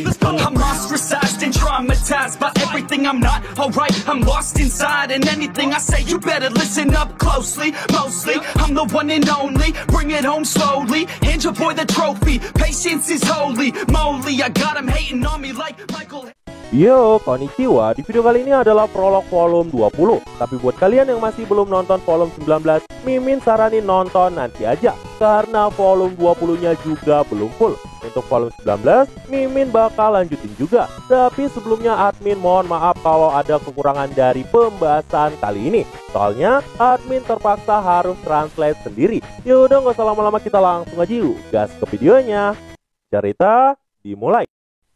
I'm ostracized and traumatized by everything I'm not alright. I'm lost inside and anything I say you better listen up closely. Mostly I'm the one and only, bring it home slowly. Hand your boy the trophy, patience is holy moly. I got him hating on me like Michael. Yo, konnichiwa. Di video kali ini adalah prolog volume 20. Tapi buat kalian yang masih belum nonton volume 19, Mimin saranin nonton nanti aja, karena volume 20-nya juga belum full. Untuk volume 19, Mimin bakal lanjutin juga. Tapi sebelumnya admin mohon maaf kalau ada kekurangan dari pembahasan kali ini. Soalnya admin terpaksa harus translate sendiri. Yaudah gak usah lama-lama, kita langsung aja yuk gas ke videonya. Cerita dimulai.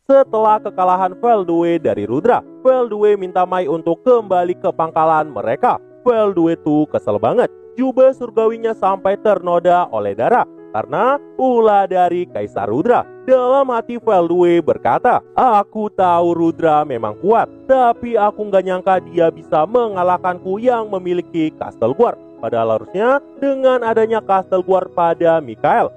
Setelah kekalahan Veldue dari Rudra, Veldue minta Mai untuk kembali ke pangkalan mereka. Veldue tuh kesel banget. Jubah surgawinya sampai ternoda oleh darah karena ulah dari Kaisar Rudra. Dalam hati Veldue berkata, aku tahu Rudra memang kuat, tapi aku nggak nyangka dia bisa mengalahkanku yang memiliki Castle Guard. Padahal harusnya dengan adanya Castle Guard pada Mikael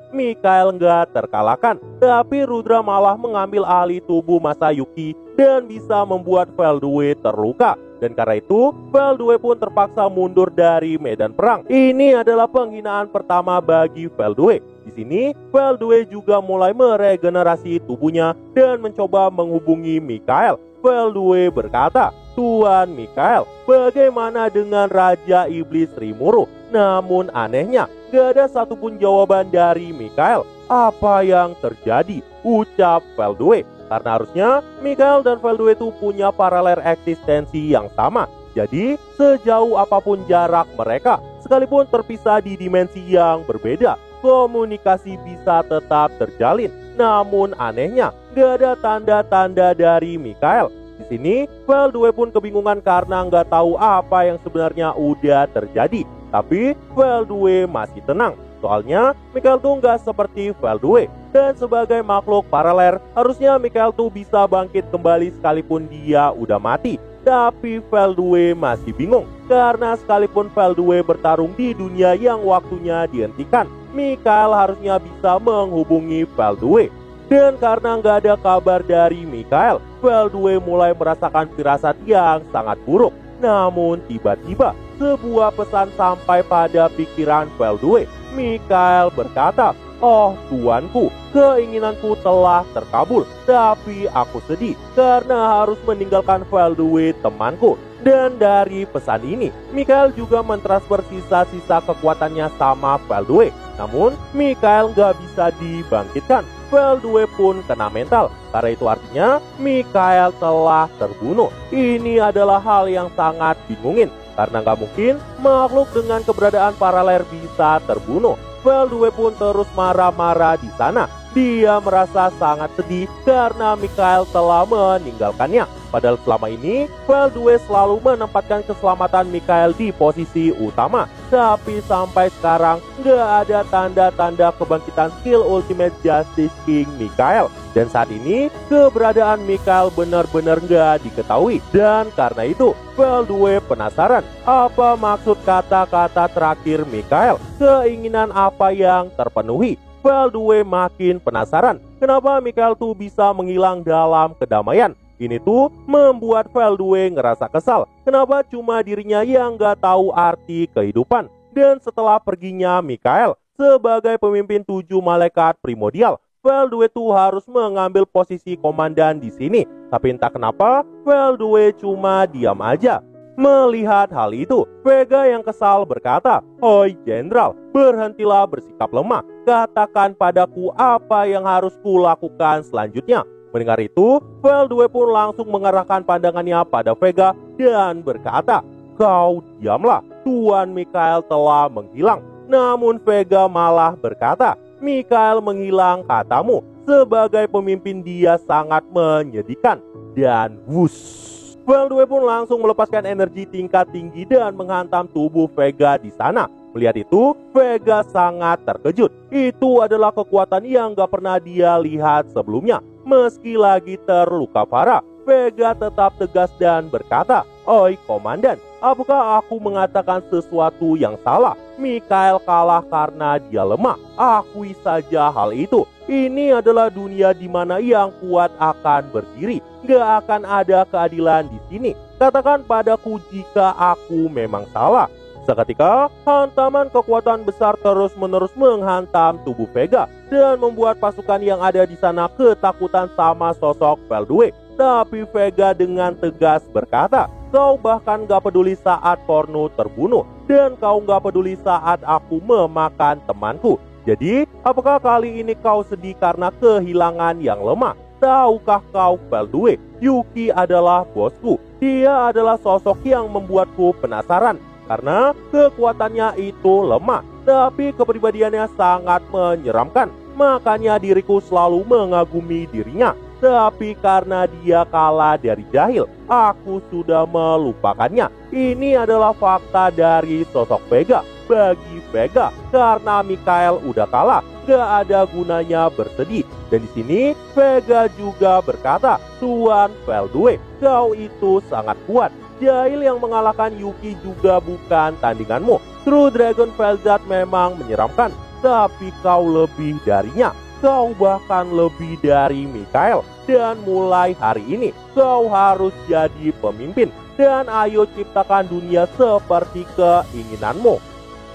nggak terkalahkan. Tapi Rudra malah mengambil alih tubuh Masayuki dan bisa membuat Veldue terluka. Dan karena itu, Veldue pun terpaksa mundur dari medan perang. Ini adalah penghinaan pertama bagi Veldue. Di sini, Veldue juga mulai meregenerasi tubuhnya dan mencoba menghubungi Mikael. Veldue berkata, Tuan Mikael, bagaimana dengan Raja Iblis Rimuru? Namun anehnya, gak ada satupun jawaban dari Mikael. Apa yang terjadi? Ucap Veldue. Karena harusnya Mikael dan Veldue itu punya paralel eksistensi yang sama. Jadi, sejauh apapun jarak mereka, sekalipun terpisah di dimensi yang berbeda, komunikasi bisa tetap terjalin. Namun anehnya, gak ada tanda-tanda dari Mikael. Di sini, Veldue pun kebingungan karena nggak tahu apa yang sebenarnya udah terjadi. Tapi Veldue masih tenang. Soalnya Mikael tuh nggak seperti Veldue. Dan sebagai makhluk paralel, harusnya Mikael tuh bisa bangkit kembali sekalipun dia udah mati. Tapi Veldue masih bingung. Karena sekalipun Veldue bertarung di dunia yang waktunya dihentikan, Mikael harusnya bisa menghubungi Veldue. Dan karena nggak ada kabar dari Mikael, Veldue mulai merasakan firasat yang sangat buruk. Namun tiba-tiba sebuah pesan sampai pada pikiran Veldue. Mikael berkata, oh tuanku, keinginanku telah terkabul. Tapi aku sedih karena harus meninggalkan Veldue temanku. Dan dari pesan ini, Mikael juga mentransfer sisa-sisa kekuatannya sama Veldue. Namun, Mikael nggak bisa dibangkitkan. Veldue pun kena mental. Karena itu artinya, Mikael telah terbunuh. Ini adalah hal yang sangat bingungin. Karena nggak mungkin makhluk dengan keberadaan paralel bisa terbunuh. Veldue pun terus marah-marah di sana. Dia merasa sangat sedih karena Mikael telah meninggalkannya. Padahal selama ini, Veldue selalu menempatkan keselamatan Mikael di posisi utama. Tapi sampai sekarang, nggak ada tanda-tanda kebangkitan skill Ultimate Justice King Mikael. Dan saat ini, keberadaan Mikael benar-benar nggak diketahui. Dan karena itu, Veldue penasaran apa maksud kata-kata terakhir Mikael. Keinginan apa yang terpenuhi? Veldue makin penasaran kenapa Mikael tuh bisa menghilang dalam kedamaian. Ini tuh membuat Veldue ngerasa kesal. Kenapa cuma dirinya yang gak tahu arti kehidupan. Dan setelah perginya Mikael sebagai pemimpin 7 malaikat primordial, Veldue tuh harus mengambil posisi komandan di sini. Tapi entah kenapa Veldue cuma diam aja. Melihat hal itu, Vega yang kesal berkata, "Hoi Jenderal, berhentilah bersikap lemah. Katakan padaku apa yang harus kulakukan selanjutnya." Mendengar itu, Veldue pun langsung mengarahkan pandangannya pada Vega dan berkata, "Kau diamlah, Tuan Mikael telah menghilang." Namun Vega malah berkata, "Mikael menghilang katamu. Sebagai pemimpin dia sangat menyedihkan." Dan wush, Veldue pun langsung melepaskan energi tingkat tinggi dan menghantam tubuh Vega di sana. Melihat itu, Vega sangat terkejut. Itu adalah kekuatan yang gak pernah dia lihat sebelumnya. Meski lagi terluka parah, Vega tetap tegas dan berkata, "Oi komandan, apakah aku mengatakan sesuatu yang salah? Mikhail kalah karena dia lemah. Akui saja hal itu. Ini adalah dunia di mana yang kuat akan berdiri. Gak akan ada keadilan di sini. Katakan padaku jika aku memang salah." Seketika, hantaman kekuatan besar terus-menerus menghantam tubuh Vega dan membuat pasukan yang ada di sana ketakutan sama sosok Veldue. Tapi Vega dengan tegas berkata, "Kau bahkan gak peduli saat Cornu terbunuh, dan kau gak peduli saat aku memakan temanku. Jadi, apakah kali ini kau sedih karena kehilangan yang lemah? Tahukah kau Veldue, Yuki adalah bosku. Dia adalah sosok yang membuatku penasaran. Karena kekuatannya itu lemah, tapi kepribadiannya sangat menyeramkan. Makanya diriku selalu mengagumi dirinya. Tapi karena dia kalah dari jahil, aku sudah melupakannya." Ini adalah fakta dari sosok Vega. Bagi Vega, karena Mikhail udah kalah, gak ada gunanya bersedih. Dan di sini Vega juga berkata, "Tuan Veldue, kau itu sangat kuat. Jahil yang mengalahkan Yuki juga bukan tandinganmu. True Dragon Velzard memang menyeramkan, tapi kau lebih darinya. Kau bahkan lebih dari Mikhail. Dan mulai hari ini, kau harus jadi pemimpin. Dan ayo ciptakan dunia seperti keinginanmu."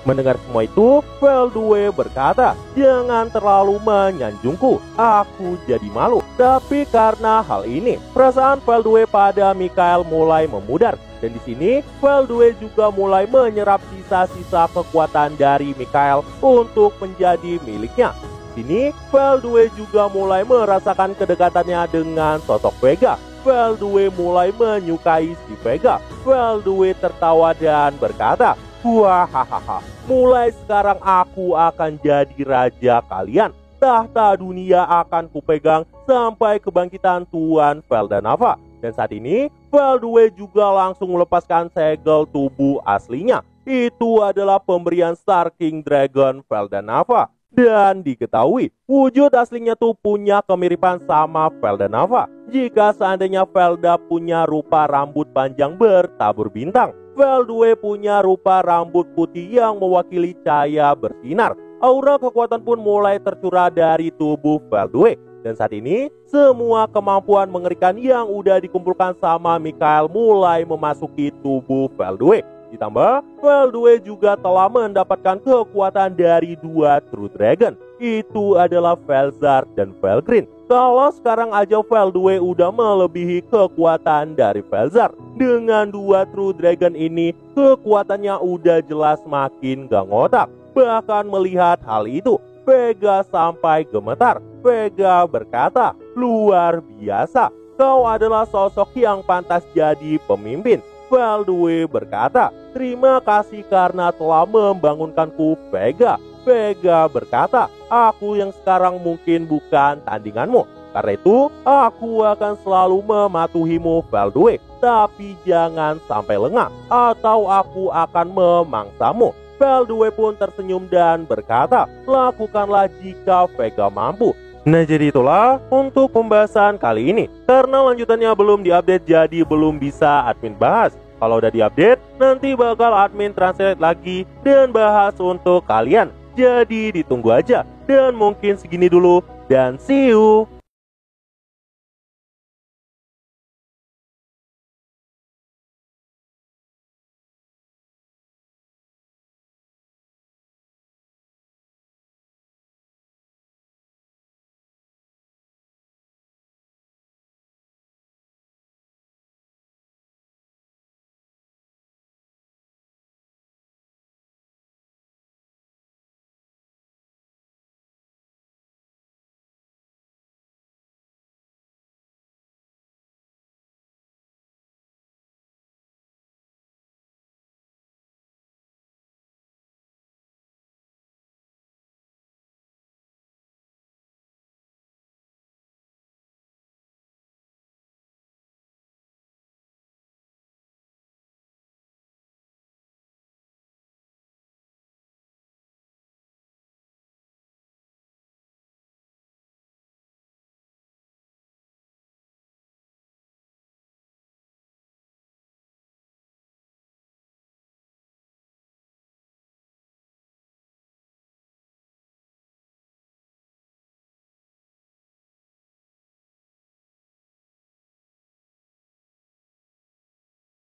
Mendengar semua itu, Veldue berkata, "Jangan terlalu menyanjungku, aku jadi malu." Tapi karena hal ini, perasaan Veldue pada Mikhail mulai memudar. Dan di sini, Veldue juga mulai menyerap sisa-sisa kekuatan dari Mikhail untuk menjadi miliknya. Di sini, Veldue juga mulai merasakan kedekatannya dengan sosok Vega. Veldue mulai menyukai si Vega. Veldue tertawa dan berkata, "Wahahaha, mulai sekarang aku akan jadi raja kalian. Tahta dunia akan kupegang sampai kebangkitan Tuan Veldanava." Dan saat ini, Veldue juga langsung melepaskan segel tubuh aslinya. Itu adalah pemberian Star King Dragon Veldanava. Dan diketahui, wujud aslinya tuh punya kemiripan sama Veldanava. Jika seandainya Velda punya rupa rambut panjang bertabur bintang, Veldue punya rupa rambut putih yang mewakili cahaya bersinar. Aura kekuatan pun mulai tercurah dari tubuh Veldue. Dan saat ini, semua kemampuan mengerikan yang udah dikumpulkan sama Mikhail mulai memasuki tubuh Veldue. Ditambah, Veldue juga telah mendapatkan kekuatan dari dua True Dragon. Itu adalah Velzard dan Velgrin. Kalau sekarang aja Veldue udah melebihi kekuatan dari Velzard. Dengan dua True Dragon ini, kekuatannya udah jelas makin gak ngotak. Bahkan melihat hal itu, Vega sampai gemetar. Vega berkata, "Luar biasa, kau adalah sosok yang pantas jadi pemimpin." Veldue berkata, "Terima kasih karena telah membangunkanku, Vega." Vega berkata, "Aku yang sekarang mungkin bukan tandinganmu. Karena itu, aku akan selalu mematuhimu, Veldue. Tapi jangan sampai lengah, atau aku akan memangsamu." Veldue pun tersenyum dan berkata, "Lakukanlah jika Vega mampu." Nah, jadi itulah untuk pembahasan kali ini. Karena lanjutannya belum diupdate, jadi belum bisa admin bahas. Kalau udah diupdate, nanti bakal admin translate lagi dan bahas untuk kalian. Jadi ditunggu aja. Dan mungkin segini dulu, dan see you.